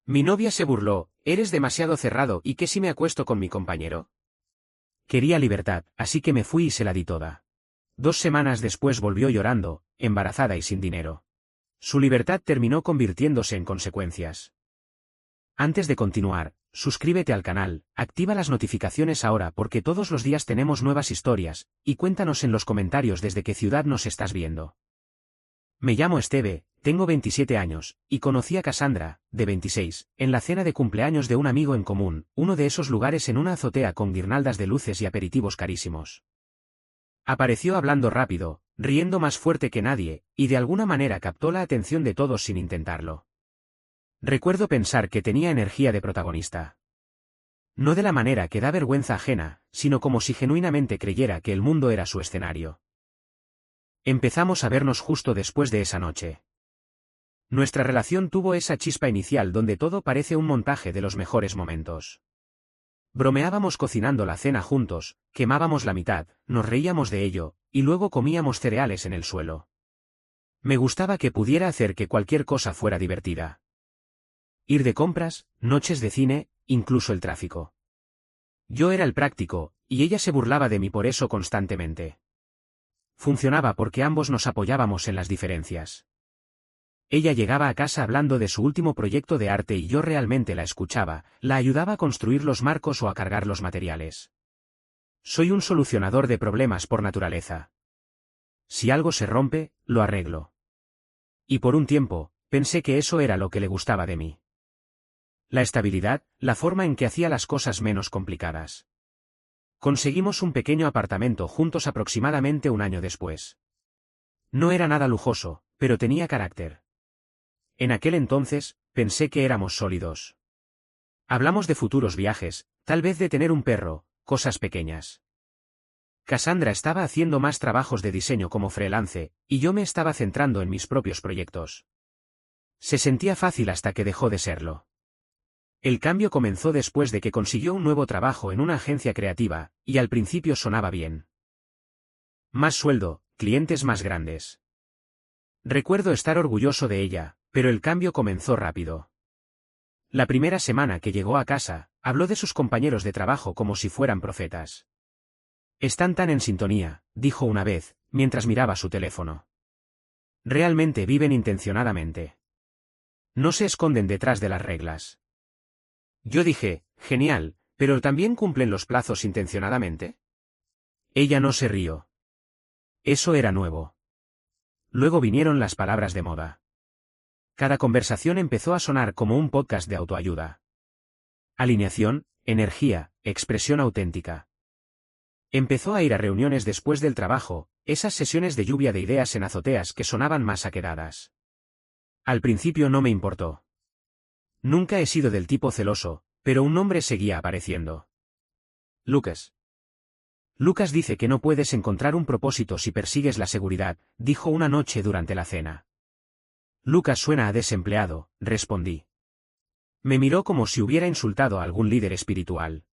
Mi novia se burló, eres demasiado cerrado y ¿qué si me acuesto con mi compañero? Quería libertad, así que me fui y se la di toda. 2 semanas después volvió llorando, embarazada y sin dinero. Su libertad terminó convirtiéndose en consecuencias. Antes de continuar, suscríbete al canal, activa las notificaciones ahora porque todos los días tenemos nuevas historias, y cuéntanos en los comentarios desde qué ciudad nos estás viendo. Me llamo Esteve, tengo 27 años, y conocí a Cassandra, de 26, en la cena de cumpleaños de un amigo en común, uno de esos lugares en una azotea con guirnaldas de luces y aperitivos carísimos. Apareció hablando rápido, riendo más fuerte que nadie, y de alguna manera captó la atención de todos sin intentarlo. Recuerdo pensar que tenía energía de protagonista. No de la manera que da vergüenza ajena, sino como si genuinamente creyera que el mundo era su escenario. Empezamos a vernos justo después de esa noche. Nuestra relación tuvo esa chispa inicial donde todo parece un montaje de los mejores momentos. Bromeábamos cocinando la cena juntos, quemábamos la mitad, nos reíamos de ello, y luego comíamos cereales en el suelo. Me gustaba que pudiera hacer que cualquier cosa fuera divertida. Ir de compras, noches de cine, incluso el tráfico. Yo era el práctico, y ella se burlaba de mí por eso constantemente. Funcionaba porque ambos nos apoyábamos en las diferencias. Ella llegaba a casa hablando de su último proyecto de arte y yo realmente la escuchaba, la ayudaba a construir los marcos o a cargar los materiales. Soy un solucionador de problemas por naturaleza. Si algo se rompe, lo arreglo. Y por un tiempo, pensé que eso era lo que le gustaba de mí. La estabilidad, la forma en que hacía las cosas menos complicadas. Conseguimos un pequeño apartamento juntos aproximadamente un año después. No era nada lujoso, pero tenía carácter. En aquel entonces, pensé que éramos sólidos. Hablamos de futuros viajes, tal vez de tener un perro, cosas pequeñas. Cassandra estaba haciendo más trabajos de diseño como freelance, y yo me estaba centrando en mis propios proyectos. Se sentía fácil hasta que dejó de serlo. El cambio comenzó después de que consiguió un nuevo trabajo en una agencia creativa, y al principio sonaba bien. Más sueldo, clientes más grandes. Recuerdo estar orgulloso de ella, pero el cambio comenzó rápido. La primera semana que llegó a casa, habló de sus compañeros de trabajo como si fueran profetas. Están tan en sintonía, dijo una vez, mientras miraba su teléfono. Realmente viven intencionadamente. No se esconden detrás de las reglas. Yo dije, genial, pero ¿también cumplen los plazos intencionadamente? Ella no se rió. Eso era nuevo. Luego vinieron las palabras de moda. Cada conversación empezó a sonar como un podcast de autoayuda. Alineación, energía, expresión auténtica. Empezó a ir a reuniones después del trabajo, esas sesiones de lluvia de ideas en azoteas que sonaban más aquedadas. Al principio no me importó. Nunca he sido del tipo celoso, pero un nombre seguía apareciendo. Lucas. Lucas dice que no puedes encontrar un propósito si persigues la seguridad, dijo una noche durante la cena. Lucas suena a desempleado, respondí. Me miró como si hubiera insultado a algún líder espiritual.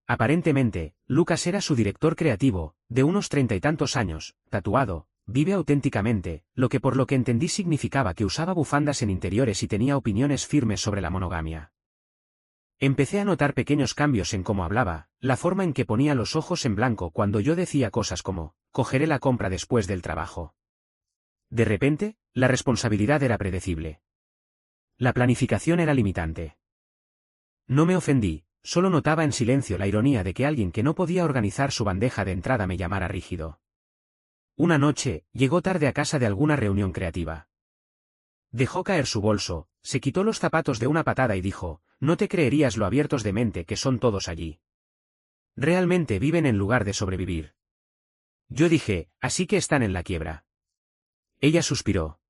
Aparentemente, Lucas era su director creativo, de unos 30 y tantos años, tatuado, vive auténticamente, lo que por lo que entendí significaba que usaba bufandas en interiores y tenía opiniones firmes sobre la monogamia. Empecé a notar pequeños cambios en cómo hablaba, la forma en que ponía los ojos en blanco cuando yo decía cosas como, cogeré la compra después del trabajo. De repente, la responsabilidad era predecible. La planificación era limitante. No me ofendí, solo notaba en silencio la ironía de que alguien que no podía organizar su bandeja de entrada me llamara rígido. Una noche, llegó tarde a casa de alguna reunión creativa. Dejó caer su bolso, se quitó los zapatos de una patada y dijo, no te creerías lo abiertos de mente que son todos allí. Realmente viven en lugar de sobrevivir. Yo dije, así que están en la quiebra. Ella suspiró.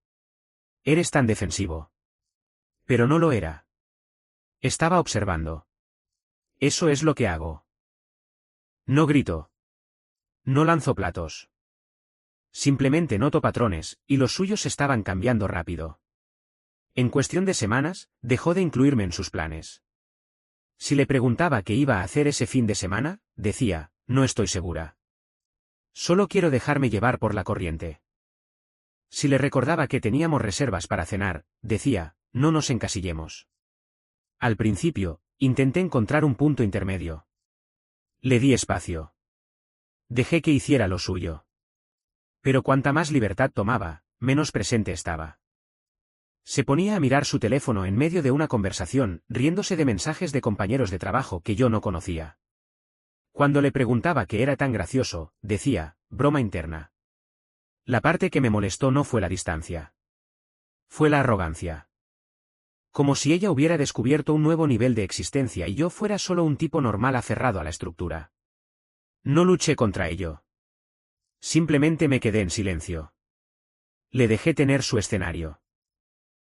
Eres tan defensivo. Pero no lo era. Estaba observando. Eso es lo que hago. No grito. No lanzo platos. Simplemente noto patrones, y los suyos estaban cambiando rápido. En cuestión de semanas, dejó de incluirme en sus planes. Si le preguntaba qué iba a hacer ese fin de semana, decía, no estoy segura. Solo quiero dejarme llevar por la corriente. Si le recordaba que teníamos reservas para cenar, decía, no nos encasillemos. Al principio, intenté encontrar un punto intermedio. Le di espacio. Dejé que hiciera lo suyo. Pero cuanta más libertad tomaba, menos presente estaba. Se ponía a mirar su teléfono en medio de una conversación, riéndose de mensajes de compañeros de trabajo que yo no conocía. Cuando le preguntaba qué era tan gracioso, decía, broma interna. La parte que me molestó no fue la distancia. Fue la arrogancia. Como si ella hubiera descubierto un nuevo nivel de existencia y yo fuera solo un tipo normal aferrado a la estructura. No luché contra ello. Simplemente me quedé en silencio. Le dejé tener su escenario.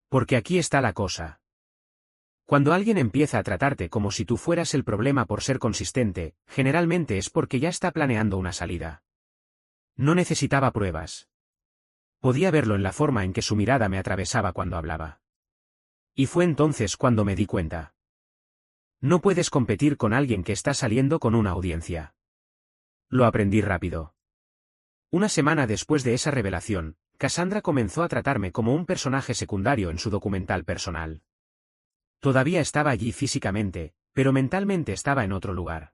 Porque aquí está la cosa. Cuando alguien empieza a tratarte como si tú fueras el problema por ser consistente, generalmente es porque ya está planeando una salida. No necesitaba pruebas. Podía verlo en la forma en que su mirada me atravesaba cuando hablaba. Y fue entonces cuando me di cuenta. No puedes competir con alguien que está saliendo con una audiencia. Lo aprendí rápido. Una semana después de esa revelación, Cassandra comenzó a tratarme como un personaje secundario en su documental personal. Todavía estaba allí físicamente, pero mentalmente estaba en otro lugar.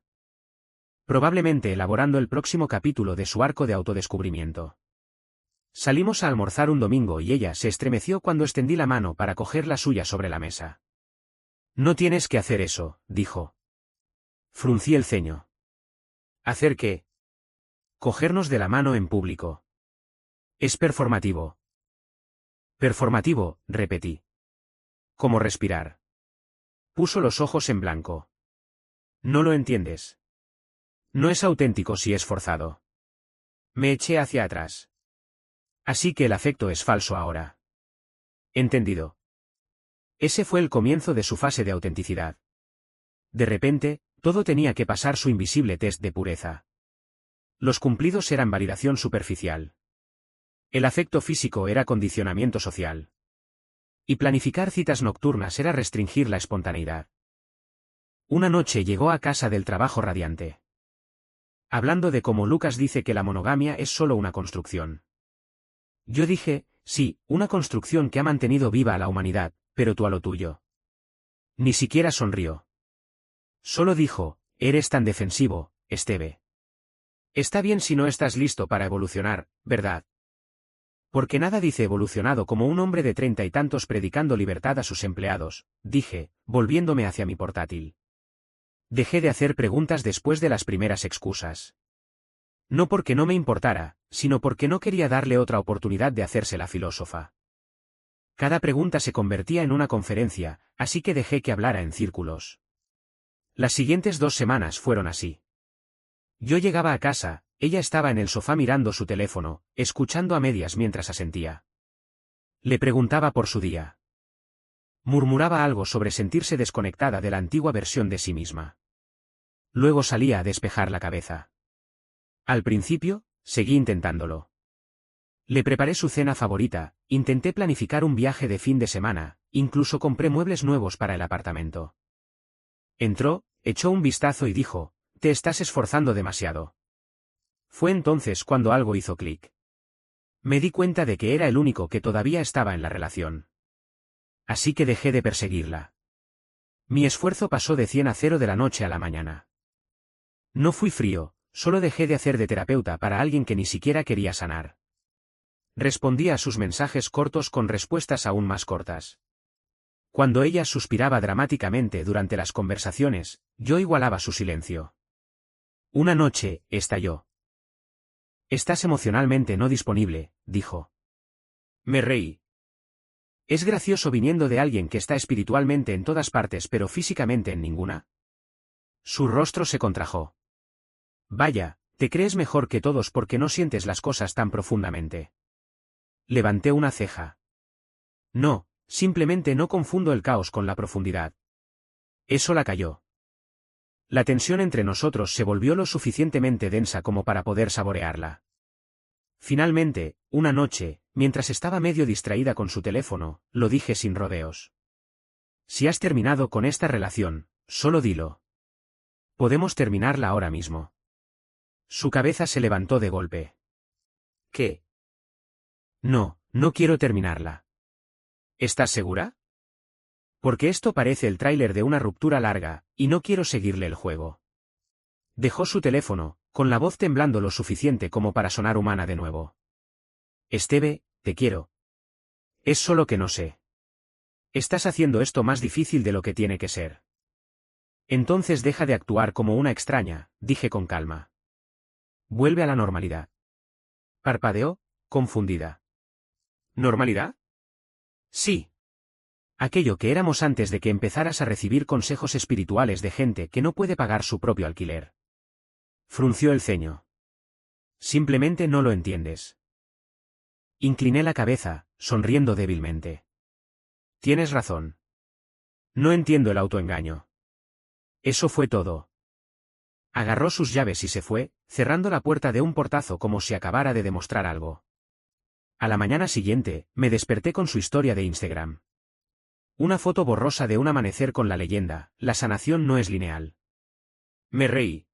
Probablemente elaborando el próximo capítulo de su arco de autodescubrimiento. Salimos a almorzar un domingo y ella se estremeció cuando extendí la mano para coger la suya sobre la mesa. No tienes que hacer eso, dijo. Fruncí el ceño. ¿Hacer qué? Cogernos de la mano en público. Es performativo. Performativo, repetí. ¿Cómo respirar? Puso los ojos en blanco. No lo entiendes. No es auténtico si es forzado. Me eché hacia atrás. Así que el afecto es falso ahora. Entendido. Ese fue el comienzo de su fase de autenticidad. De repente, todo tenía que pasar su invisible test de pureza. Los cumplidos eran validación superficial. El afecto físico era condicionamiento social. Y planificar citas nocturnas era restringir la espontaneidad. Una noche llegó a casa del trabajo radiante. Hablando de cómo Lucas dice que la monogamia es solo una construcción. Yo dije, sí, una construcción que ha mantenido viva a la humanidad, pero tú a lo tuyo. Ni siquiera sonrió. Solo dijo, eres tan defensivo, Esteve. Está bien si no estás listo para evolucionar, ¿verdad? Porque nada dice evolucionado como un hombre de 30 y tantos predicando libertad a sus empleados, dije, volviéndome hacia mi portátil. Dejé de hacer preguntas después de las primeras excusas. No porque no me importara, sino porque no quería darle otra oportunidad de hacerse la filósofa. Cada pregunta se convertía en una conferencia, así que dejé que hablara en círculos. Las siguientes 2 semanas fueron así. Yo llegaba a casa, ella estaba en el sofá mirando su teléfono, escuchando a medias mientras asentía. Le preguntaba por su día. Murmuraba algo sobre sentirse desconectada de la antigua versión de sí misma. Luego salía a despejar la cabeza. Al principio, seguí intentándolo. Le preparé su cena favorita, intenté planificar un viaje de fin de semana, incluso compré muebles nuevos para el apartamento. Entró, echó un vistazo y dijo, te estás esforzando demasiado. Fue entonces cuando algo hizo clic. Me di cuenta de que era el único que todavía estaba en la relación. Así que dejé de perseguirla. Mi esfuerzo pasó de 100 a 0 de la noche a la mañana. No fui frío, solo dejé de hacer de terapeuta para alguien que ni siquiera quería sanar. Respondía a sus mensajes cortos con respuestas aún más cortas. Cuando ella suspiraba dramáticamente durante las conversaciones, yo igualaba su silencio. Una noche, estalló. Estás emocionalmente no disponible, dijo. Me reí. Es gracioso viniendo de alguien que está espiritualmente en todas partes pero físicamente en ninguna. Su rostro se contrajo. Vaya, te crees mejor que todos porque no sientes las cosas tan profundamente. Levanté una ceja. No, simplemente no confundo el caos con la profundidad. Eso la calló. La tensión entre nosotros se volvió lo suficientemente densa como para poder saborearla. Finalmente, una noche, mientras estaba medio distraída con su teléfono, lo dije sin rodeos. Si has terminado con esta relación, solo dilo. Podemos terminarla ahora mismo. Su cabeza se levantó de golpe. ¿Qué? No, no quiero terminarla. ¿Estás segura? Porque esto parece el tráiler de una ruptura larga, y no quiero seguirle el juego. Dejó su teléfono, con la voz temblando lo suficiente como para sonar humana de nuevo. Esteve, te quiero. Es solo que no sé. Estás haciendo esto más difícil de lo que tiene que ser. Entonces deja de actuar como una extraña, dije con calma. Vuelve a la normalidad. Parpadeó, confundida. ¿Normalidad? Sí. Aquello que éramos antes de que empezaras a recibir consejos espirituales de gente que no puede pagar su propio alquiler. Frunció el ceño. Simplemente no lo entiendes. Incliné la cabeza, sonriendo débilmente. Tienes razón. No entiendo el autoengaño. Eso fue todo. Agarró sus llaves y se fue, cerrando la puerta de un portazo como si acabara de demostrar algo. A la mañana siguiente, me desperté con su historia de Instagram. Una foto borrosa de un amanecer con la leyenda, la sanación no es lineal. Me reí.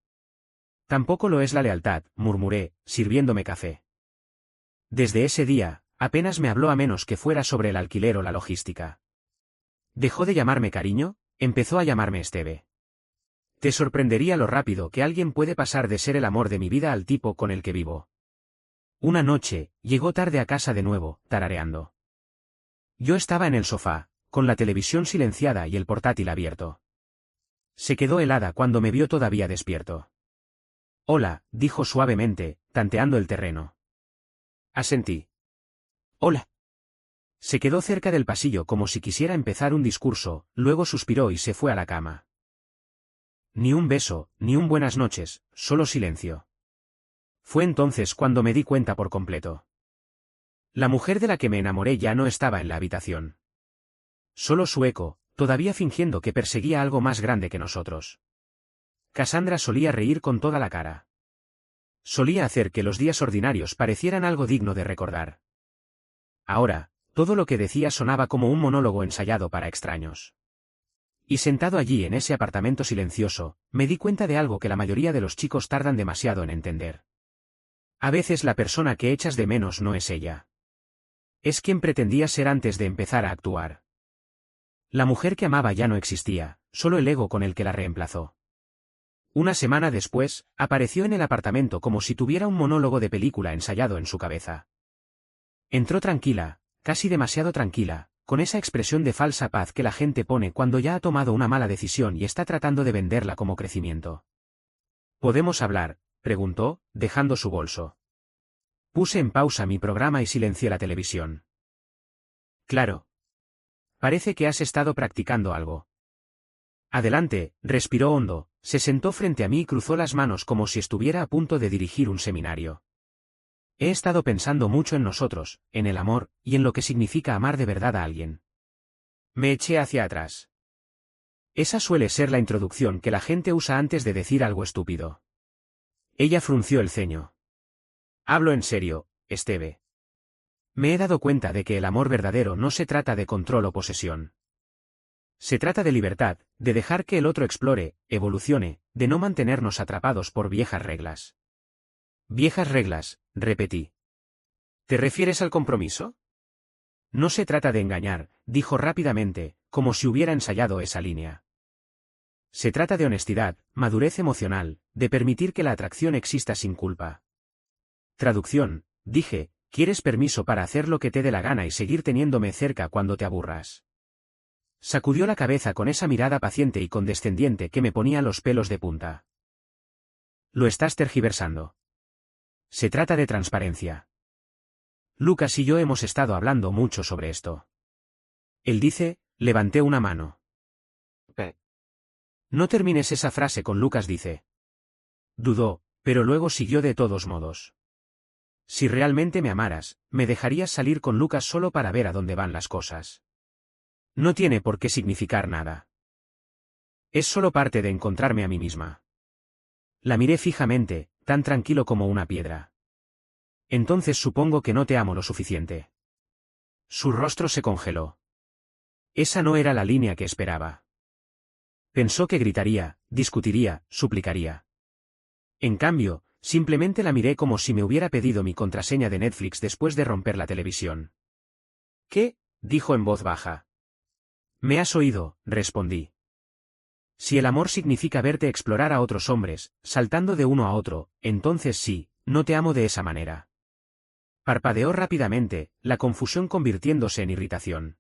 Tampoco lo es la lealtad, murmuré, sirviéndome café. Desde ese día, apenas me habló a menos que fuera sobre el alquiler o la logística. Dejó de llamarme cariño, empezó a llamarme Esteve. Te sorprendería lo rápido que alguien puede pasar de ser el amor de mi vida al tipo con el que vivo. Una noche, llegó tarde a casa de nuevo, tarareando. Yo estaba en el sofá, con la televisión silenciada y el portátil abierto. Se quedó helada cuando me vio todavía despierto. Hola, dijo suavemente, tanteando el terreno. Asentí. Hola. Se quedó cerca del pasillo como si quisiera empezar un discurso, luego suspiró y se fue a la cama. Ni un beso, ni un buenas noches, solo silencio. Fue entonces cuando me di cuenta por completo. La mujer de la que me enamoré ya no estaba en la habitación. Solo su eco, todavía fingiendo que perseguía algo más grande que nosotros. Cassandra solía reír con toda la cara. Solía hacer que los días ordinarios parecieran algo digno de recordar. Ahora, todo lo que decía sonaba como un monólogo ensayado para extraños. Y sentado allí en ese apartamento silencioso, me di cuenta de algo que la mayoría de los chicos tardan demasiado en entender. A veces la persona que echas de menos no es ella. Es quien pretendía ser antes de empezar a actuar. La mujer que amaba ya no existía, solo el ego con el que la reemplazó. Una semana después, apareció en el apartamento como si tuviera un monólogo de película ensayado en su cabeza. Entró tranquila, casi demasiado tranquila, con esa expresión de falsa paz que la gente pone cuando ya ha tomado una mala decisión y está tratando de venderla como crecimiento. ¿Podemos hablar?, preguntó, dejando su bolso. Puse en pausa mi programa y silencié la televisión. Claro. Parece que has estado practicando algo. Adelante, respiró hondo, se sentó frente a mí y cruzó las manos como si estuviera a punto de dirigir un seminario. He estado pensando mucho en nosotros, en el amor, y en lo que significa amar de verdad a alguien. Me eché hacia atrás. Esa suele ser la introducción que la gente usa antes de decir algo estúpido. Ella frunció el ceño. Hablo en serio, Esteve. Me he dado cuenta de que el amor verdadero no se trata de control o posesión. Se trata de libertad, de dejar que el otro explore, evolucione, de no mantenernos atrapados por viejas reglas. Viejas reglas, repetí. ¿Te refieres al compromiso? No se trata de engañar, dijo rápidamente, como si hubiera ensayado esa línea. Se trata de honestidad, madurez emocional, de permitir que la atracción exista sin culpa. Traducción, dije, ¿quieres permiso para hacer lo que te dé la gana y seguir teniéndome cerca cuando te aburras? Sacudió la cabeza con esa mirada paciente y condescendiente que me ponía los pelos de punta. Lo estás tergiversando. Se trata de transparencia. Lucas y yo hemos estado hablando mucho sobre esto. Él dice, levanté una mano. No termines esa frase con Lucas dice. Dudó, pero luego siguió de todos modos. Si realmente me amaras, me dejarías salir con Lucas solo para ver a dónde van las cosas. No tiene por qué significar nada. Es solo parte de encontrarme a mí misma. La miré fijamente, tan tranquilo como una piedra. Entonces supongo que no te amo lo suficiente. Su rostro se congeló. Esa no era la línea que esperaba. Pensó que gritaría, discutiría, suplicaría. En cambio, simplemente la miré como si me hubiera pedido mi contraseña de Netflix después de romper la televisión. ¿Qué?, dijo en voz baja. Me has oído, respondí. Si el amor significa verte explorar a otros hombres, saltando de uno a otro, entonces sí, no te amo de esa manera. Parpadeó rápidamente, la confusión convirtiéndose en irritación.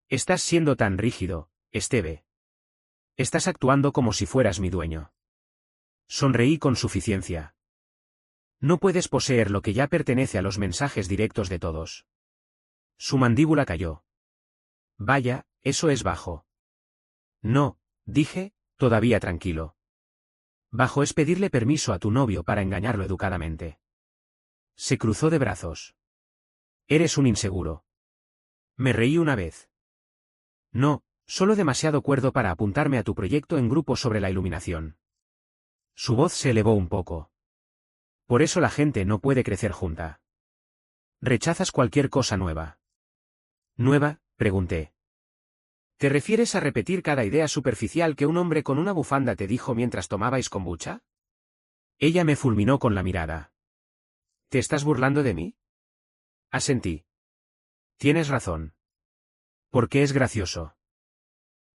Estás siendo tan rígido, Esteve. Estás actuando como si fueras mi dueño. Sonreí con suficiencia. No puedes poseer lo que ya pertenece a los mensajes directos de todos. Su mandíbula cayó. Vaya, eso es bajo. No, dije, todavía tranquilo. Bajo es pedirle permiso a tu novio para engañarlo educadamente. Se cruzó de brazos. Eres un inseguro. Me reí una vez. No, solo demasiado cuerdo para apuntarme a tu proyecto en grupo sobre la iluminación. Su voz se elevó un poco. Por eso la gente no puede crecer junta. Rechazas cualquier cosa nueva. ¿Nueva?, pregunté. ¿Te refieres a repetir cada idea superficial que un hombre con una bufanda te dijo mientras tomabais kombucha? Ella me fulminó con la mirada. ¿Te estás burlando de mí? Asentí. Tienes razón. ¿Por qué es gracioso?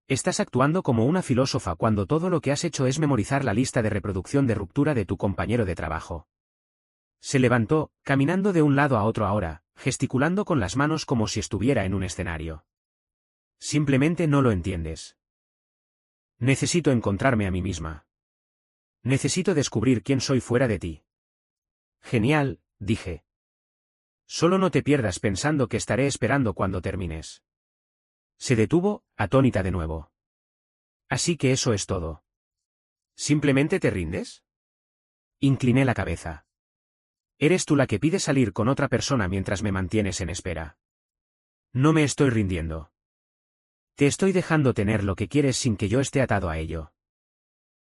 Estás actuando como una filósofa cuando todo lo que has hecho es memorizar la lista de reproducción de ruptura de tu compañero de trabajo. Se levantó, caminando de un lado a otro ahora, gesticulando con las manos como si estuviera en un escenario. Simplemente no lo entiendes. Necesito encontrarme a mí misma. Necesito descubrir quién soy fuera de ti. Genial, dije. Solo no te pierdas pensando que estaré esperando cuando termines. Se detuvo, atónita de nuevo. Así que eso es todo. ¿Simplemente te rindes? Incliné la cabeza. Eres tú la que pide salir con otra persona mientras me mantienes en espera. No me estoy rindiendo. Te estoy dejando tener lo que quieres sin que yo esté atado a ello.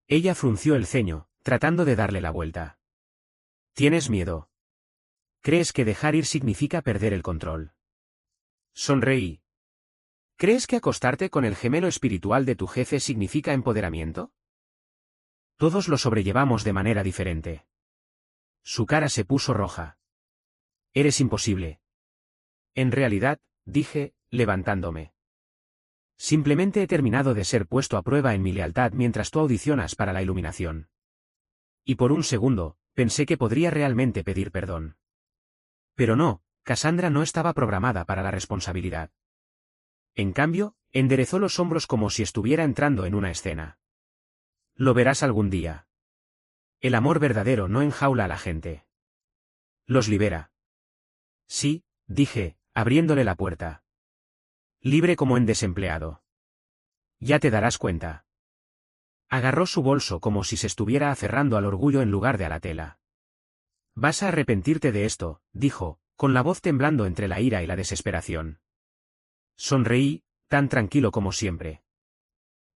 Ella frunció el ceño, tratando de darle la vuelta. ¿Tienes miedo? ¿Crees que dejar ir significa perder el control? Sonreí. ¿Crees que acostarte con el gemelo espiritual de tu jefe significa empoderamiento? Todos lo sobrellevamos de manera diferente. Su cara se puso roja. Eres imposible. En realidad, dije, levantándome. Simplemente he terminado de ser puesto a prueba en mi lealtad mientras tú audicionas para la iluminación. Y por un segundo, pensé que podría realmente pedir perdón. Pero no, Cassandra no estaba programada para la responsabilidad. En cambio, enderezó los hombros como si estuviera entrando en una escena. Lo verás algún día. El amor verdadero no enjaula a la gente. Los libera. Sí, dije, abriéndole la puerta. Libre como en desempleado. Ya te darás cuenta. Agarró su bolso como si se estuviera aferrando al orgullo en lugar de a la tela. Vas a arrepentirte de esto, dijo, con la voz temblando entre la ira y la desesperación. Sonreí, tan tranquilo como siempre.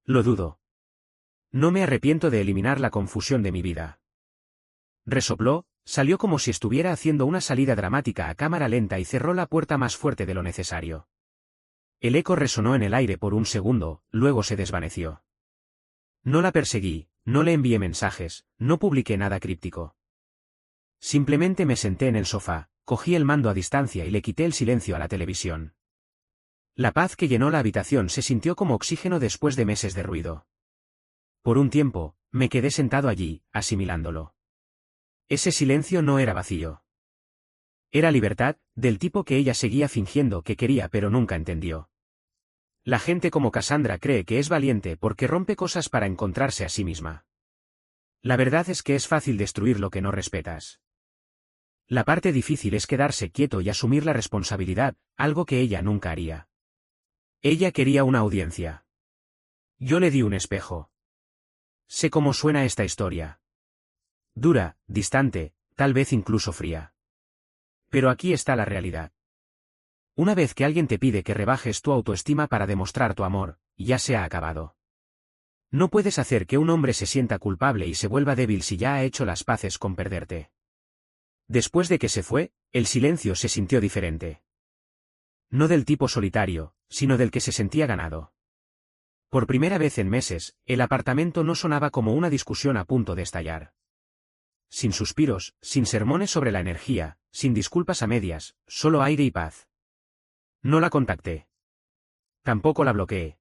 Lo dudo. No me arrepiento de eliminar la confusión de mi vida. Resopló, salió como si estuviera haciendo una salida dramática a cámara lenta y cerró la puerta más fuerte de lo necesario. El eco resonó en el aire por un segundo, luego se desvaneció. No la perseguí, no le envié mensajes, no publiqué nada críptico. Simplemente me senté en el sofá, cogí el mando a distancia y le quité el silencio a la televisión. La paz que llenó la habitación se sintió como oxígeno después de meses de ruido. Por un tiempo, me quedé sentado allí, asimilándolo. Ese silencio no era vacío. Era libertad, del tipo que ella seguía fingiendo que quería pero nunca entendió. La gente como Cassandra cree que es valiente porque rompe cosas para encontrarse a sí misma. La verdad es que es fácil destruir lo que no respetas. La parte difícil es quedarse quieto y asumir la responsabilidad, algo que ella nunca haría. Ella quería una audiencia. Yo le di un espejo. Sé cómo suena esta historia. Dura, distante, tal vez incluso fría. Pero aquí está la realidad. Una vez que alguien te pide que rebajes tu autoestima para demostrar tu amor, ya se ha acabado. No puedes hacer que un hombre se sienta culpable y se vuelva débil si ya ha hecho las paces con perderte. Después de que se fue, el silencio se sintió diferente. No del tipo solitario, sino del que se sentía ganado. Por primera vez en meses, el apartamento no sonaba como una discusión a punto de estallar. Sin suspiros, sin sermones sobre la energía, sin disculpas a medias, solo aire y paz. No la contacté. Tampoco la bloqueé.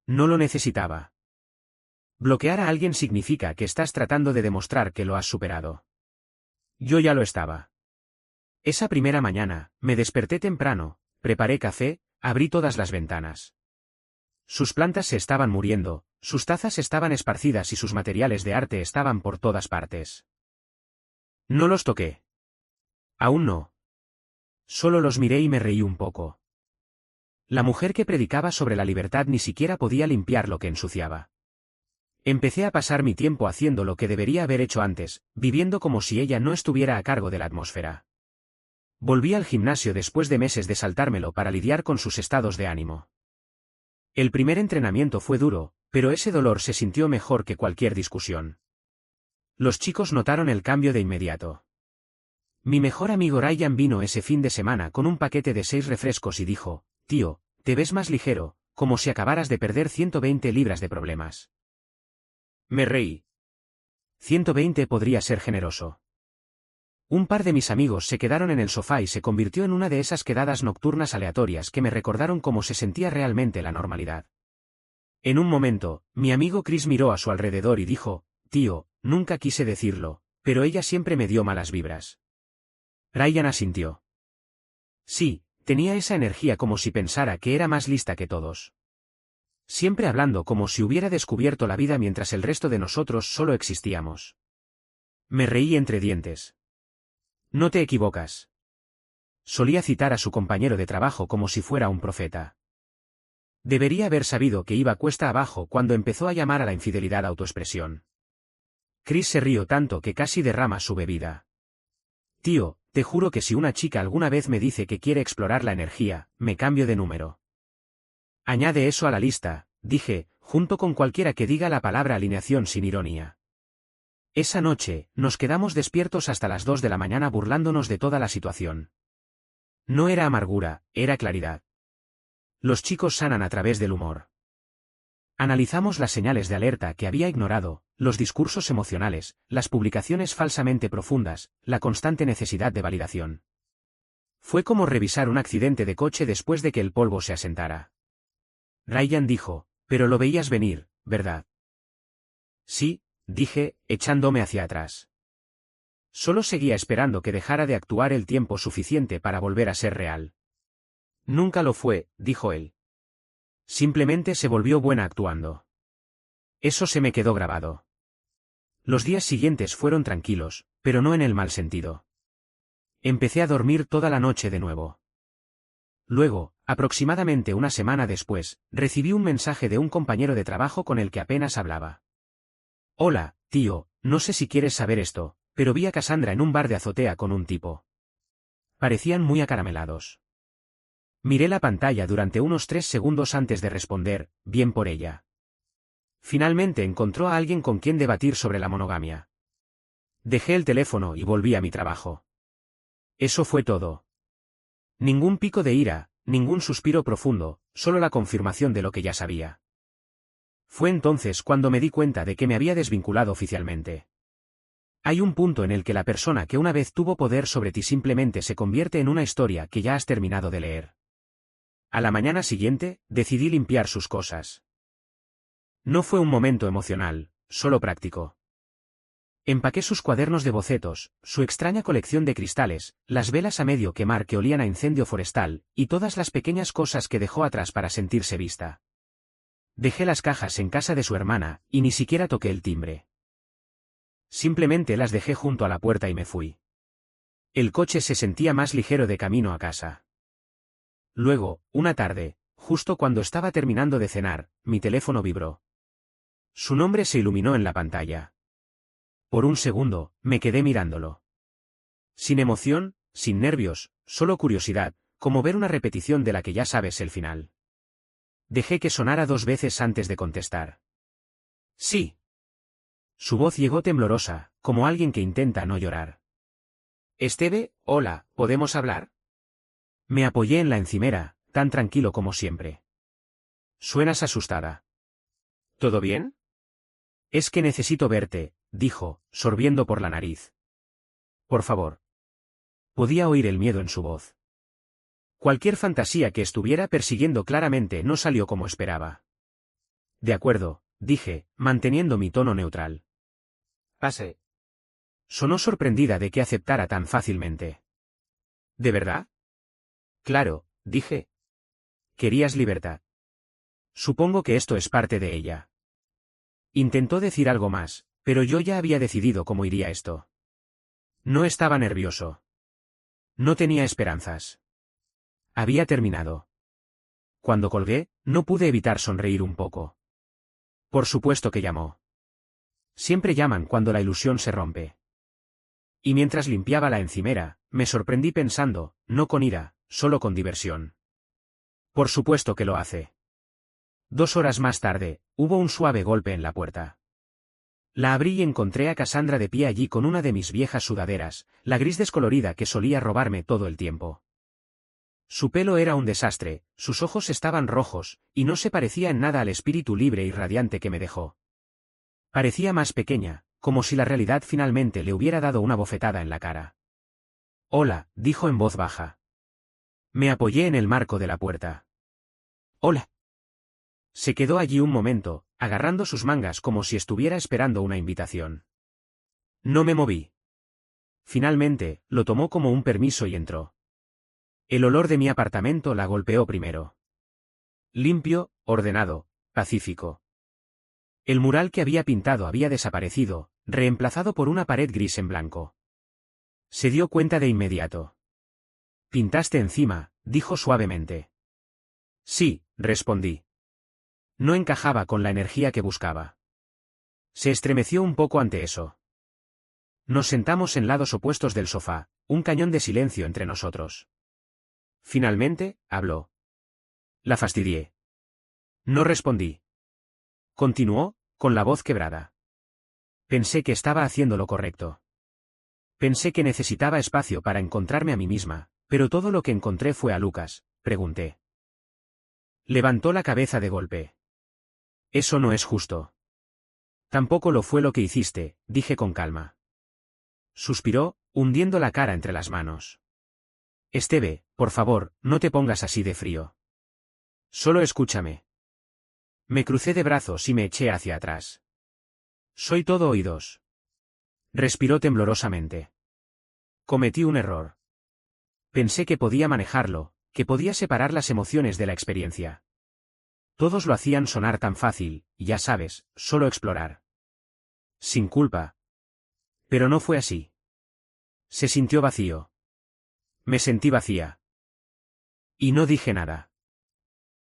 No lo necesitaba. Bloquear a alguien significa que estás tratando de demostrar que lo has superado. Yo ya lo estaba. Esa primera mañana, me desperté temprano, preparé café, abrí todas las ventanas. Sus plantas se estaban muriendo, sus tazas estaban esparcidas y sus materiales de arte estaban por todas partes. No los toqué. Aún no. Solo los miré y me reí un poco. La mujer que predicaba sobre la libertad ni siquiera podía limpiar lo que ensuciaba. Empecé a pasar mi tiempo haciendo lo que debería haber hecho antes, viviendo como si ella no estuviera a cargo de la atmósfera. Volví al gimnasio después de meses de saltármelo para lidiar con sus estados de ánimo. El primer entrenamiento fue duro, pero ese dolor se sintió mejor que cualquier discusión. Los chicos notaron el cambio de inmediato. Mi mejor amigo Ryan vino ese fin de semana con un paquete de 6 refrescos y dijo, «Tío, te ves más ligero, como si acabaras de perder 120 libras de problemas». Me reí. 120 podría ser generoso. Un par de mis amigos se quedaron en el sofá y se convirtió en una de esas quedadas nocturnas aleatorias que me recordaron cómo se sentía realmente la normalidad. En un momento, mi amigo Chris miró a su alrededor y dijo, «Tío, nunca quise decirlo, pero ella siempre me dio malas vibras». Ryan asintió. Sí, tenía esa energía como si pensara que era más lista que todos. Siempre hablando como si hubiera descubierto la vida mientras el resto de nosotros solo existíamos. Me reí entre dientes. No te equivocas. Solía citar a su compañero de trabajo como si fuera un profeta. Debería haber sabido que iba cuesta abajo cuando empezó a llamar a la infidelidad autoexpresión. Chris se rió tanto que casi derrama su bebida. Tío, te juro que si una chica alguna vez me dice que quiere explorar la energía, me cambio de número. Añade eso a la lista, dije, junto con cualquiera que diga la palabra alineación sin ironía. Esa noche, nos quedamos despiertos hasta las 2 de la mañana burlándonos de toda la situación. No era amargura, era claridad. Los chicos sanan a través del humor. Analizamos las señales de alerta que había ignorado, los discursos emocionales, las publicaciones falsamente profundas, la constante necesidad de validación. Fue como revisar un accidente de coche después de que el polvo se asentara. Ryan dijo, «Pero lo veías venir, ¿verdad?» Sí, dije, echándome hacia atrás. Solo seguía esperando que dejara de actuar el tiempo suficiente para volver a ser real. Nunca lo fue, dijo él. Simplemente se volvió buena actuando. Eso se me quedó grabado. Los días siguientes fueron tranquilos, pero no en el mal sentido. Empecé a dormir toda la noche de nuevo. Luego, aproximadamente una semana después, recibí un mensaje de un compañero de trabajo con el que apenas hablaba. «Hola, tío, no sé si quieres saber esto, pero vi a Cassandra en un bar de azotea con un tipo. Parecían muy acaramelados». Miré la pantalla durante unos 3 segundos antes de responder, bien por ella. Finalmente encontró a alguien con quien debatir sobre la monogamia. Dejé el teléfono y volví a mi trabajo. Eso fue todo. Ningún pico de ira, ningún suspiro profundo, solo la confirmación de lo que ya sabía. Fue entonces cuando me di cuenta de que me había desvinculado oficialmente. Hay un punto en el que la persona que una vez tuvo poder sobre ti simplemente se convierte en una historia que ya has terminado de leer. A la mañana siguiente, decidí limpiar sus cosas. No fue un momento emocional, solo práctico. Empaqué sus cuadernos de bocetos, su extraña colección de cristales, las velas a medio quemar que olían a incendio forestal, y todas las pequeñas cosas que dejó atrás para sentirse vista. Dejé las cajas en casa de su hermana, y ni siquiera toqué el timbre. Simplemente las dejé junto a la puerta y me fui. El coche se sentía más ligero de camino a casa. Luego, una tarde, justo cuando estaba terminando de cenar, mi teléfono vibró. Su nombre se iluminó en la pantalla. Por un segundo, me quedé mirándolo. Sin emoción, sin nervios, solo curiosidad, como ver una repetición de la que ya sabes el final. Dejé que sonara 2 veces antes de contestar. Sí. Su voz llegó temblorosa, como alguien que intenta no llorar. Esteve, hola, ¿podemos hablar? Me apoyé en la encimera, tan tranquilo como siempre. Suenas asustada. ¿Todo bien? Es que necesito verte, dijo, sorbiendo por la nariz. Por favor. Podía oír el miedo en su voz. Cualquier fantasía que estuviera persiguiendo claramente no salió como esperaba. De acuerdo, dije, manteniendo mi tono neutral. Pase. Sonó sorprendida de que aceptara tan fácilmente. ¿De verdad? Claro, dije. Querías libertad. Supongo que esto es parte de ella. Intentó decir algo más, pero yo ya había decidido cómo iría esto. No estaba nervioso. No tenía esperanzas. Había terminado. Cuando colgué, no pude evitar sonreír un poco. Por supuesto que llamó. Siempre llaman cuando la ilusión se rompe. Y mientras limpiaba la encimera, me sorprendí pensando, no con ira, solo con diversión. Por supuesto que lo hace. 2 horas más tarde, hubo un suave golpe en la puerta. La abrí y encontré a Cassandra de pie allí con una de mis viejas sudaderas, la gris descolorida que solía robarme todo el tiempo. Su pelo era un desastre, sus ojos estaban rojos, y no se parecía en nada al espíritu libre y radiante que me dejó. Parecía más pequeña, como si la realidad finalmente le hubiera dado una bofetada en la cara. Hola, dijo en voz baja. Me apoyé en el marco de la puerta. Hola. Se quedó allí un momento, agarrando sus mangas como si estuviera esperando una invitación. No me moví. Finalmente, lo tomó como un permiso y entró. El olor de mi apartamento la golpeó primero. Limpio, ordenado, pacífico. El mural que había pintado había desaparecido, reemplazado por una pared gris en blanco. Se dio cuenta de inmediato. «Pintaste encima», dijo suavemente. «Sí», respondí. No encajaba con la energía que buscaba. Se estremeció un poco ante eso. Nos sentamos en lados opuestos del sofá, un cañón de silencio entre nosotros. Finalmente, habló. La fastidié. No respondí. Continuó, con la voz quebrada. Pensé que estaba haciendo lo correcto. Pensé que necesitaba espacio para encontrarme a mí misma, pero todo lo que encontré fue a Lucas, pregunté. Levantó la cabeza de golpe. Eso no es justo. Tampoco lo fue lo que hiciste, dije con calma. Suspiró, hundiendo la cara entre las manos. Esteve, por favor, no te pongas así de frío. Solo escúchame. Me crucé de brazos y me eché hacia atrás. Soy todo oídos. Respiró temblorosamente. Cometí un error. Pensé que podía manejarlo, que podía separar las emociones de la experiencia. Todos lo hacían sonar tan fácil, ya sabes, solo explorar. Sin culpa. Pero no fue así. Se sintió vacío. Me sentí vacía. Y no dije nada.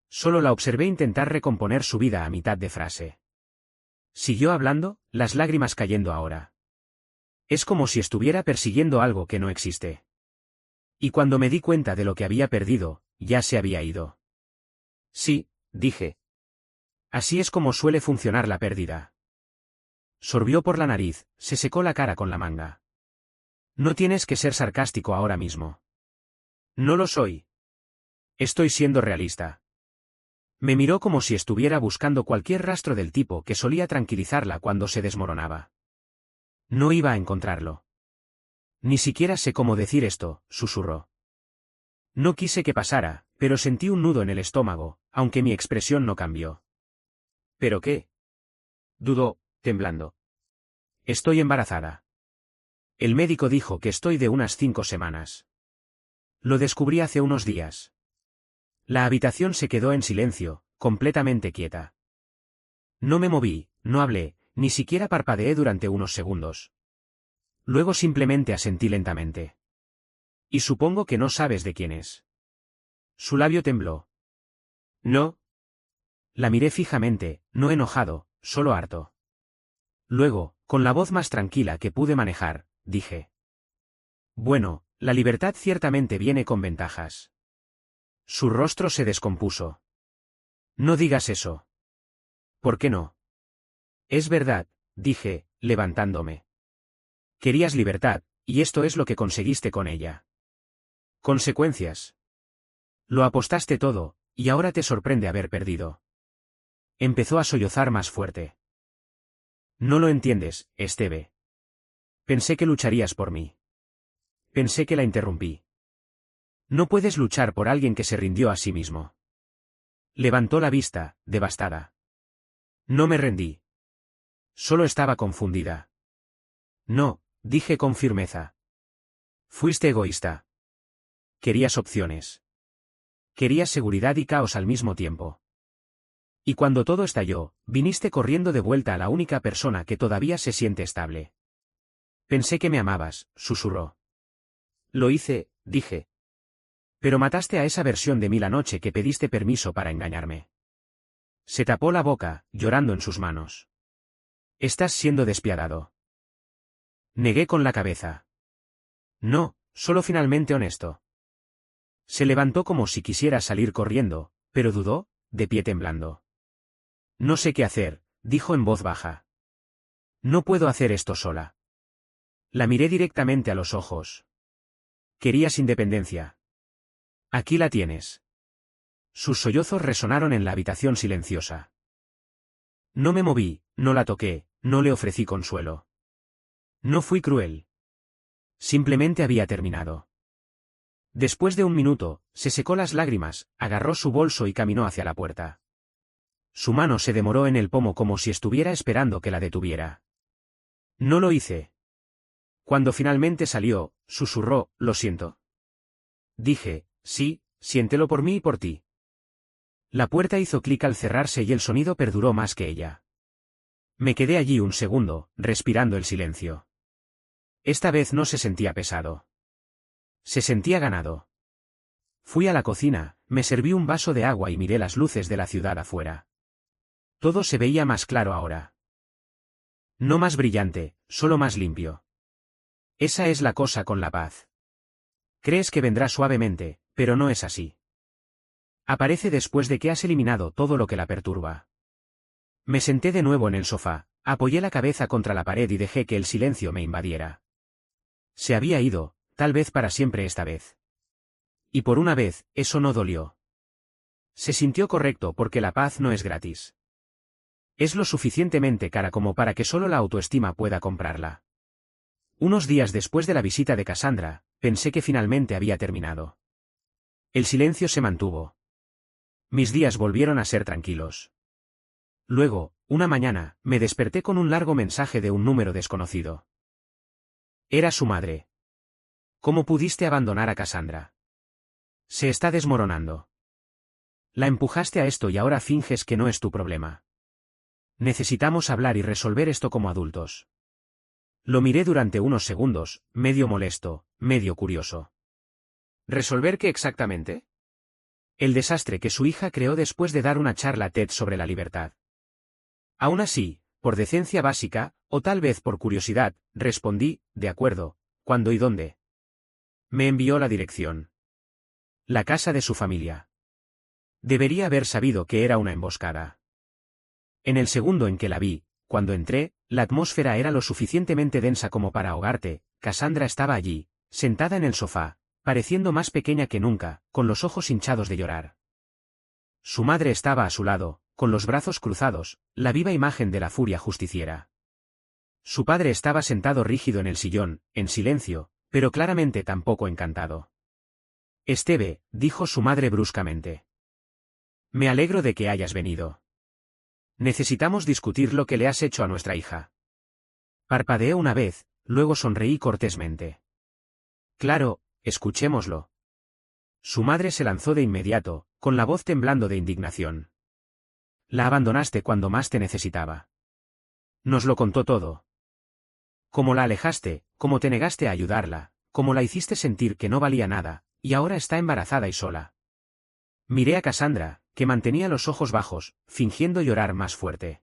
Solo la observé intentar recomponer su vida a mitad de frase. Siguió hablando, las lágrimas cayendo ahora. Es como si estuviera persiguiendo algo que no existe. Y cuando me di cuenta de lo que había perdido, ya se había ido. Sí, dije. Así es como suele funcionar la pérdida. Sorbió por la nariz, se secó la cara con la manga. No tienes que ser sarcástico ahora mismo. No lo soy. Estoy siendo realista. Me miró como si estuviera buscando cualquier rastro del tipo que solía tranquilizarla cuando se desmoronaba. No iba a encontrarlo. Ni siquiera sé cómo decir esto, susurró. No quise que pasara, pero sentí un nudo en el estómago, aunque mi expresión no cambió. ¿Pero qué? Dudó, temblando. Estoy embarazada. El médico dijo que estoy de unas 5 semanas. Lo descubrí hace unos días. La habitación se quedó en silencio, completamente quieta. No me moví, no hablé, ni siquiera parpadeé durante unos segundos. Luego simplemente asentí lentamente. Y supongo que no sabes de quién es. Su labio tembló. No. La miré fijamente, no enojado, solo harto. Luego, con la voz más tranquila que pude manejar, dije. Bueno, la libertad ciertamente viene con ventajas. Su rostro se descompuso. No digas eso. ¿Por qué no? Es verdad, dije, levantándome. Querías libertad, y esto es lo que conseguiste con ella. Consecuencias. Lo apostaste todo, y ahora te sorprende haber perdido. Empezó a sollozar más fuerte. No lo entiendes, Esteve. Pensé que lucharías por mí. Pensé que la interrumpí. No puedes luchar por alguien que se rindió a sí mismo. Levantó la vista, devastada. No me rendí. Solo estaba confundida. No, dije con firmeza. Fuiste egoísta. Querías opciones. Querías seguridad y caos al mismo tiempo. Y cuando todo estalló, viniste corriendo de vuelta a la única persona que todavía se siente estable. Pensé que me amabas, susurró. Lo hice, dije. Pero mataste a esa versión de mí la noche que pediste permiso para engañarme. Se tapó la boca, llorando en sus manos. Estás siendo despiadado. Negué con la cabeza. No, solo finalmente honesto. Se levantó como si quisiera salir corriendo, pero dudó, de pie temblando. No sé qué hacer, dijo en voz baja. No puedo hacer esto sola. La miré directamente a los ojos. Querías independencia. Aquí la tienes. Sus sollozos resonaron en la habitación silenciosa. No me moví, no la toqué, no le ofrecí consuelo. No fui cruel. Simplemente había terminado. Después de un minuto, se secó las lágrimas, agarró su bolso y caminó hacia la puerta. Su mano se demoró en el pomo como si estuviera esperando que la detuviera. No lo hice. Cuando finalmente salió, susurró, lo siento. Dije, sí, siéntelo por mí y por ti. La puerta hizo clic al cerrarse y el sonido perduró más que ella. Me quedé allí un segundo, respirando el silencio. Esta vez no se sentía pesado. Se sentía ganado. Fui a la cocina, me serví un vaso de agua y miré las luces de la ciudad afuera. Todo se veía más claro ahora. No más brillante, solo más limpio. Esa es la cosa con la paz. Crees que vendrá suavemente, pero no es así. Aparece después de que has eliminado todo lo que la perturba. Me senté de nuevo en el sofá, apoyé la cabeza contra la pared y dejé que el silencio me invadiera. Se había ido, tal vez para siempre esta vez. Y por una vez, eso no dolió. Se sintió correcto porque la paz no es gratis. Es lo suficientemente cara como para que solo la autoestima pueda comprarla. Unos días después de la visita de Cassandra, pensé que finalmente había terminado. El silencio se mantuvo. Mis días volvieron a ser tranquilos. Luego, una mañana, me desperté con un largo mensaje de un número desconocido. Era su madre. ¿Cómo pudiste abandonar a Cassandra? Se está desmoronando. La empujaste a esto y ahora finges que no es tu problema. Necesitamos hablar y resolver esto como adultos. Lo miré durante unos segundos, medio molesto, medio curioso. ¿Resolver qué exactamente? El desastre que su hija creó después de dar una charla TED sobre la libertad. Aún así, por decencia básica, o tal vez por curiosidad, respondí, de acuerdo, ¿cuándo y dónde? Me envió la dirección. La casa de su familia. Debería haber sabido que era una emboscada. En el segundo en que la vi, cuando entré, la atmósfera era lo suficientemente densa como para ahogarte. Cassandra estaba allí, sentada en el sofá, pareciendo más pequeña que nunca, con los ojos hinchados de llorar. Su madre estaba a su lado, con los brazos cruzados, la viva imagen de la furia justiciera. Su padre estaba sentado rígido en el sillón, en silencio, pero claramente tampoco encantado. Esteve, dijo su madre bruscamente. Me alegro de que hayas venido. Necesitamos discutir lo que le has hecho a nuestra hija. Parpadeé una vez, luego sonreí cortésmente. Claro, escuchémoslo. Su madre se lanzó de inmediato, con la voz temblando de indignación. La abandonaste cuando más te necesitaba. Nos lo contó todo. Cómo la alejaste, cómo te negaste a ayudarla, cómo la hiciste sentir que no valía nada, y ahora está embarazada y sola. Miré a Cassandra, que mantenía los ojos bajos, fingiendo llorar más fuerte.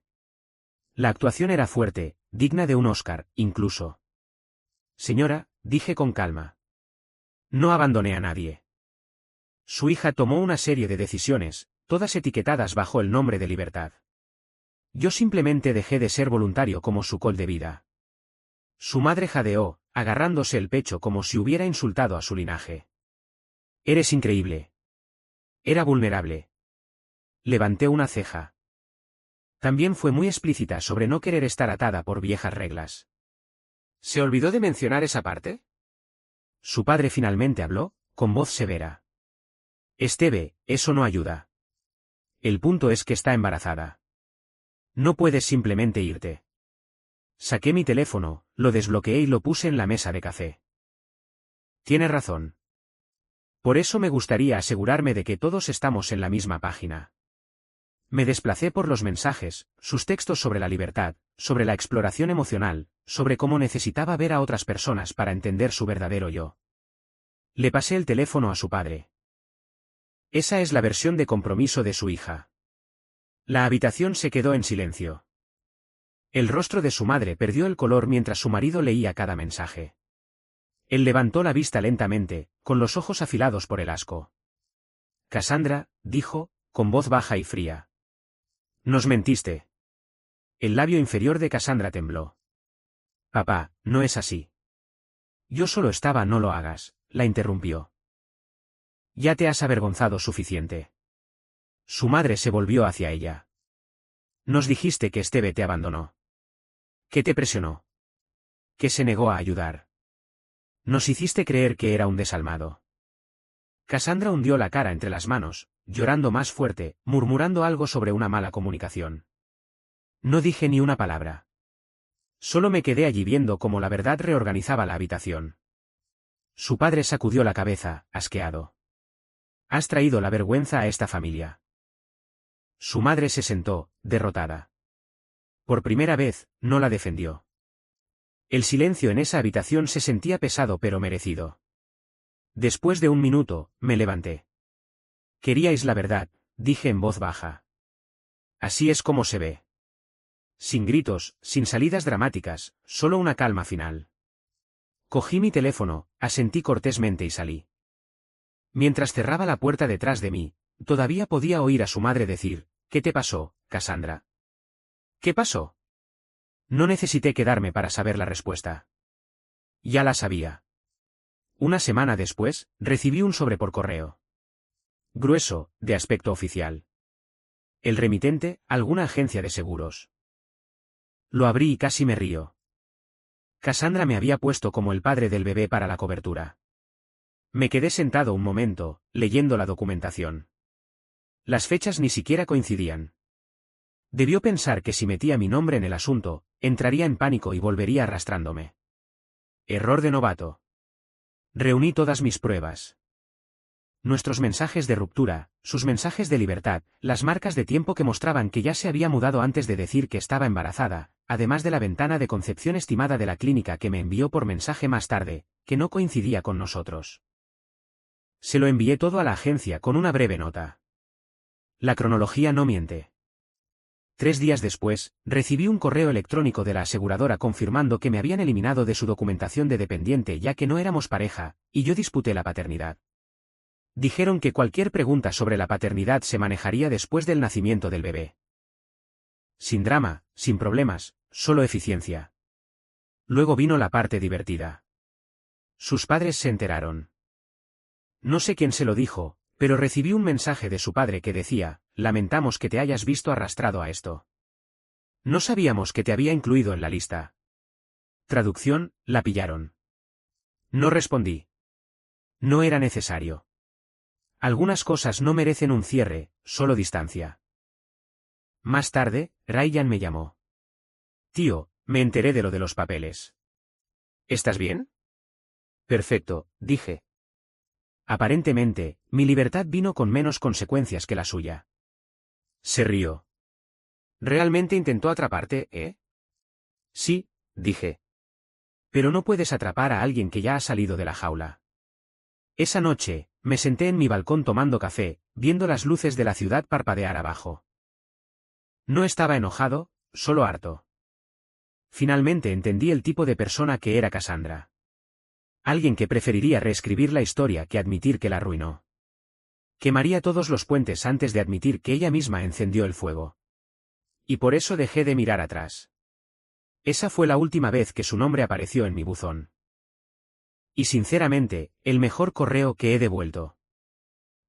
La actuación era fuerte, digna de un Oscar, incluso. Señora, dije con calma. No abandoné a nadie. Su hija tomó una serie de decisiones, todas etiquetadas bajo el nombre de libertad. Yo simplemente dejé de ser voluntario como su col de vida. Su madre jadeó, agarrándose el pecho como si hubiera insultado a su linaje. Eres increíble. Era vulnerable. Levanté una ceja. También fue muy explícita sobre no querer estar atada por viejas reglas. ¿Se olvidó de mencionar esa parte? Su padre finalmente habló, con voz severa. Esteve, eso no ayuda. El punto es que está embarazada. No puedes simplemente irte. Saqué mi teléfono, lo desbloqueé y lo puse en la mesa de café. Tiene razón. Por eso me gustaría asegurarme de que todos estamos en la misma página. Me desplacé por los mensajes, sus textos sobre la libertad, sobre la exploración emocional, sobre cómo necesitaba ver a otras personas para entender su verdadero yo. Le pasé el teléfono a su padre. Esa es la versión de compromiso de su hija. La habitación se quedó en silencio. El rostro de su madre perdió el color mientras su marido leía cada mensaje. Él levantó la vista lentamente, con los ojos afilados por el asco. Cassandra, dijo, con voz baja y fría. Nos mentiste. El labio inferior de Cassandra tembló. Papá, no es así. Yo solo estaba, no lo hagas, la interrumpió. Ya te has avergonzado suficiente. Su madre se volvió hacia ella. Nos dijiste que Esteve te abandonó. Que te presionó. Que se negó a ayudar. Nos hiciste creer que era un desalmado. Cassandra hundió la cara entre las manos, llorando más fuerte, murmurando algo sobre una mala comunicación. No dije ni una palabra. Solo me quedé allí viendo cómo la verdad reorganizaba la habitación. Su padre sacudió la cabeza, asqueado. Has traído la vergüenza a esta familia. Su madre se sentó, derrotada. Por primera vez, no la defendió. El silencio en esa habitación se sentía pesado pero merecido. Después de un minuto, me levanté. Queríais la verdad, dije en voz baja. Así es como se ve. Sin gritos, sin salidas dramáticas, solo una calma final. Cogí mi teléfono, asentí cortésmente y salí. Mientras cerraba la puerta detrás de mí, todavía podía oír a su madre decir, ¿qué te pasó, Cassandra? ¿Qué pasó? No necesité quedarme para saber la respuesta. Ya la sabía. Una semana después, recibí un sobre por correo. Grueso, de aspecto oficial. El remitente, alguna agencia de seguros. Lo abrí y casi me río. Cassandra me había puesto como el padre del bebé para la cobertura. Me quedé sentado un momento, leyendo la documentación. Las fechas ni siquiera coincidían. Debió pensar que si metía mi nombre en el asunto, entraría en pánico y volvería arrastrándome. Error de novato. Reuní todas mis pruebas. Nuestros mensajes de ruptura, sus mensajes de libertad, las marcas de tiempo que mostraban que ya se había mudado antes de decir que estaba embarazada, además de la ventana de concepción estimada de la clínica que me envió por mensaje más tarde, que no coincidía con nosotros. Se lo envié todo a la agencia con una breve nota. La cronología no miente. 3 días después, recibí un correo electrónico de la aseguradora confirmando que me habían eliminado de su documentación de dependiente ya que no éramos pareja, y yo disputé la paternidad. Dijeron que cualquier pregunta sobre la paternidad se manejaría después del nacimiento del bebé. Sin drama, sin problemas, solo eficiencia. Luego vino la parte divertida. Sus padres se enteraron. No sé quién se lo dijo, pero recibí un mensaje de su padre que decía, lamentamos que te hayas visto arrastrado a esto. No sabíamos que te había incluido en la lista. Traducción, la pillaron. No respondí. No era necesario. Algunas cosas no merecen un cierre, solo distancia. Más tarde, Ryan me llamó. Tío, me enteré de lo de los papeles. ¿Estás bien? Perfecto, dije. Aparentemente, mi libertad vino con menos consecuencias que la suya. Se rió. ¿Realmente intentó atraparte, eh? Sí, dije. Pero no puedes atrapar a alguien que ya ha salido de la jaula. Esa noche, me senté en mi balcón tomando café, viendo las luces de la ciudad parpadear abajo. No estaba enojado, solo harto. Finalmente entendí el tipo de persona que era Cassandra. Alguien que preferiría reescribir la historia que admitir que la arruinó. Quemaría todos los puentes antes de admitir que ella misma encendió el fuego. Y por eso dejé de mirar atrás. Esa fue la última vez que su nombre apareció en mi buzón. Y sinceramente, el mejor correo que he devuelto.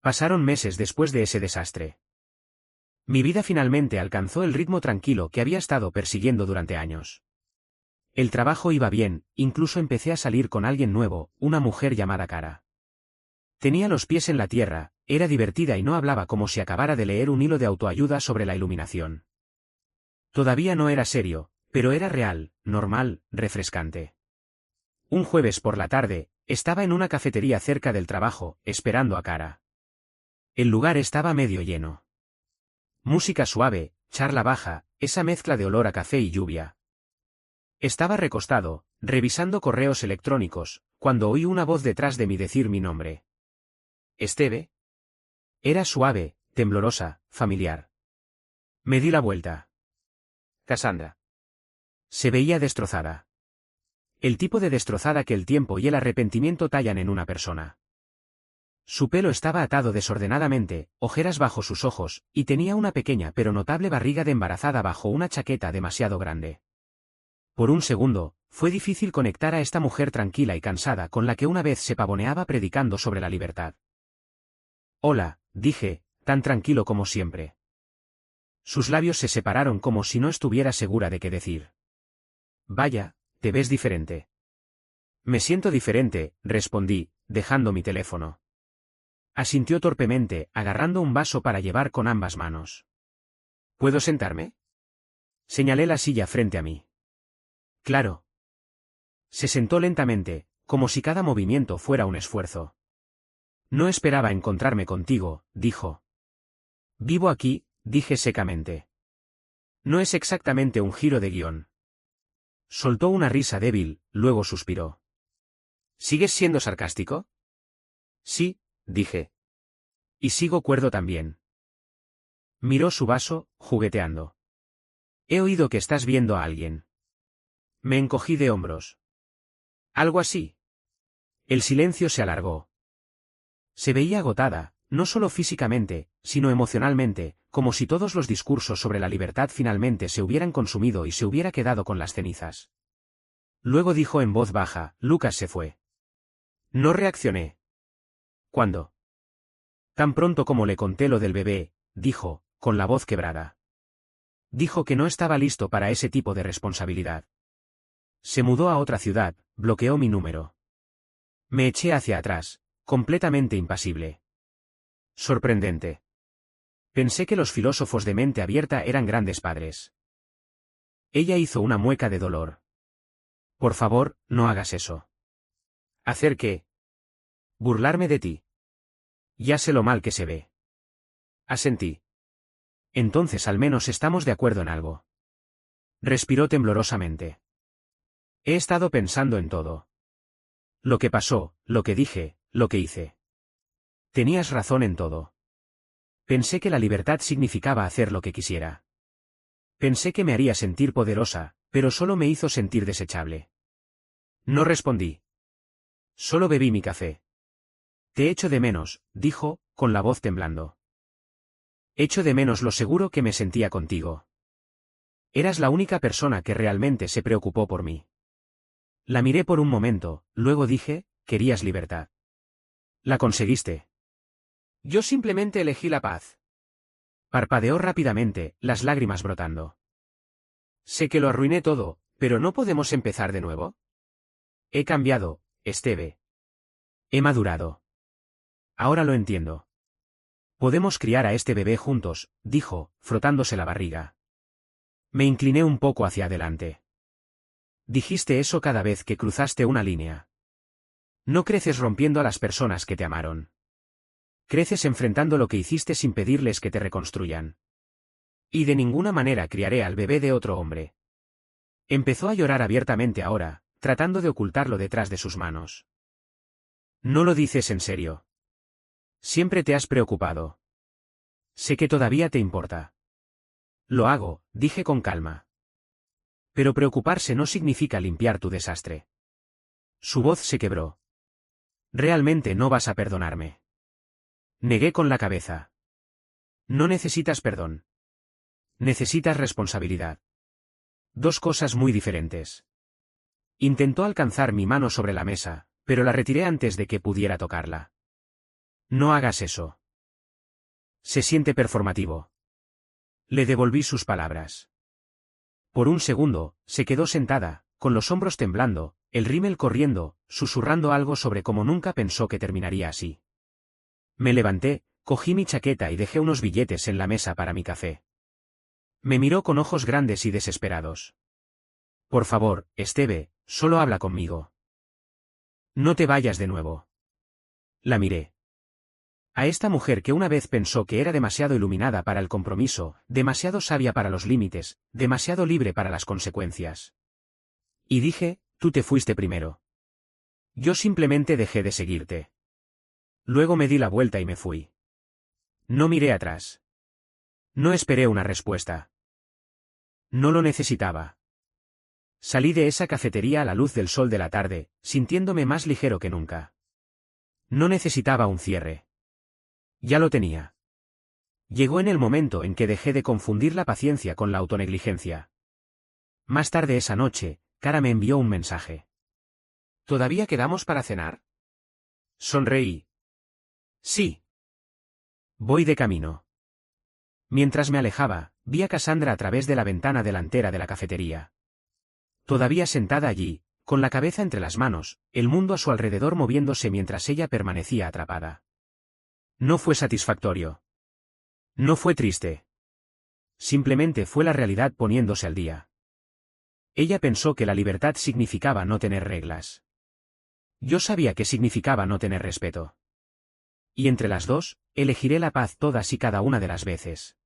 Pasaron meses después de ese desastre. Mi vida finalmente alcanzó el ritmo tranquilo que había estado persiguiendo durante años. El trabajo iba bien, incluso empecé a salir con alguien nuevo, una mujer llamada Cara. Tenía los pies en la tierra, era divertida y no hablaba como si acabara de leer un hilo de autoayuda sobre la iluminación. Todavía no era serio, pero era real, normal, refrescante. Un jueves por la tarde, estaba en una cafetería cerca del trabajo, esperando a Kara. El lugar estaba medio lleno. Música suave, charla baja, esa mezcla de olor a café y lluvia. Estaba recostado, revisando correos electrónicos, cuando oí una voz detrás de mí decir mi nombre. ¿Esteve? Era suave, temblorosa, familiar. Me di la vuelta. Cassandra. Se veía destrozada. El tipo de destrozada que el tiempo y el arrepentimiento tallan en una persona. Su pelo estaba atado desordenadamente, ojeras bajo sus ojos, y tenía una pequeña pero notable barriga de embarazada bajo una chaqueta demasiado grande. Por un segundo, fue difícil conectar a esta mujer tranquila y cansada con la que una vez se pavoneaba predicando sobre la libertad. Hola, dije, tan tranquilo como siempre. Sus labios se separaron como si no estuviera segura de qué decir. Vaya, te ves diferente. Me siento diferente, respondí, dejando mi teléfono. Asintió torpemente, agarrando un vaso para llevar con ambas manos. ¿Puedo sentarme? Señalé la silla frente a mí. Claro. Se sentó lentamente, como si cada movimiento fuera un esfuerzo. No esperaba encontrarme contigo, dijo. Vivo aquí, dije secamente. No es exactamente un giro de guión. Soltó una risa débil, luego suspiró. ¿Sigues siendo sarcástico? Sí, dije. Y sigo cuerdo también. Miró su vaso, jugueteando. He oído que estás viendo a alguien. Me encogí de hombros. Algo así. El silencio se alargó. Se veía agotada, no solo físicamente, sino emocionalmente, como si todos los discursos sobre la libertad finalmente se hubieran consumido y se hubiera quedado con las cenizas. Luego dijo en voz baja, Lucas se fue. No reaccioné. ¿Cuándo? Tan pronto como le conté lo del bebé, dijo, con la voz quebrada. Dijo que no estaba listo para ese tipo de responsabilidad. Se mudó a otra ciudad, bloqueó mi número. Me eché hacia atrás, completamente impasible. Sorprendente. Pensé que los filósofos de mente abierta eran grandes padres. Ella hizo una mueca de dolor. Por favor, no hagas eso. ¿Hacer qué? Burlarme de ti. Ya sé lo mal que se ve. Asentí. Entonces al menos estamos de acuerdo en algo. Respiró temblorosamente. He estado pensando en todo. Lo que pasó, lo que dije, lo que hice. Tenías razón en todo. Pensé que la libertad significaba hacer lo que quisiera. Pensé que me haría sentir poderosa, pero solo me hizo sentir desechable. No respondí. Solo bebí mi café. Te echo de menos, dijo, con la voz temblando. Echo de menos lo seguro que me sentía contigo. Eras la única persona que realmente se preocupó por mí. La miré por un momento, luego dije, querías libertad. La conseguiste. Yo simplemente elegí la paz. Parpadeó rápidamente, las lágrimas brotando. Sé que lo arruiné todo, pero ¿no podemos empezar de nuevo? He cambiado, Esteve. He madurado. Ahora lo entiendo. Podemos criar a este bebé juntos, dijo, frotándose la barriga. Me incliné un poco hacia adelante. Dijiste eso cada vez que cruzaste una línea. No creces rompiendo a las personas que te amaron. Creces enfrentando lo que hiciste sin pedirles que te reconstruyan. Y de ninguna manera criaré al bebé de otro hombre. Empezó a llorar abiertamente ahora, tratando de ocultarlo detrás de sus manos. No lo dices en serio. Siempre te has preocupado. Sé que todavía te importa. Lo hago, dije con calma. Pero preocuparse no significa limpiar tu desastre. Su voz se quebró. Realmente no vas a perdonarme. Negué con la cabeza. No necesitas perdón. Necesitas responsabilidad. Dos cosas muy diferentes. Intentó alcanzar mi mano sobre la mesa, pero la retiré antes de que pudiera tocarla. No hagas eso. Se siente performativo. Le devolví sus palabras. Por un segundo, se quedó sentada, con los hombros temblando, el rímel corriendo, susurrando algo sobre cómo nunca pensó que terminaría así. Me levanté, cogí mi chaqueta y dejé unos billetes en la mesa para mi café. Me miró con ojos grandes y desesperados. Por favor, Esteve, solo habla conmigo. No te vayas de nuevo. La miré. A esta mujer que una vez pensó que era demasiado iluminada para el compromiso, demasiado sabia para los límites, demasiado libre para las consecuencias. Y dije, tú te fuiste primero. Yo simplemente dejé de seguirte. Luego me di la vuelta y me fui. No miré atrás. No esperé una respuesta. No lo necesitaba. Salí de esa cafetería a la luz del sol de la tarde, sintiéndome más ligero que nunca. No necesitaba un cierre. Ya lo tenía. Llegó en el momento en que dejé de confundir la paciencia con la autonegligencia. Más tarde esa noche, Cara me envió un mensaje. ¿Todavía quedamos para cenar? Sonreí. Sí. Voy de camino. Mientras me alejaba, vi a Cassandra a través de la ventana delantera de la cafetería. Todavía sentada allí, con la cabeza entre las manos, el mundo a su alrededor moviéndose mientras ella permanecía atrapada. No fue satisfactorio. No fue triste. Simplemente fue la realidad poniéndose al día. Ella pensó que la libertad significaba no tener reglas. Yo sabía que significaba no tener respeto. Y entre las dos, elegiré la paz todas y cada una de las veces.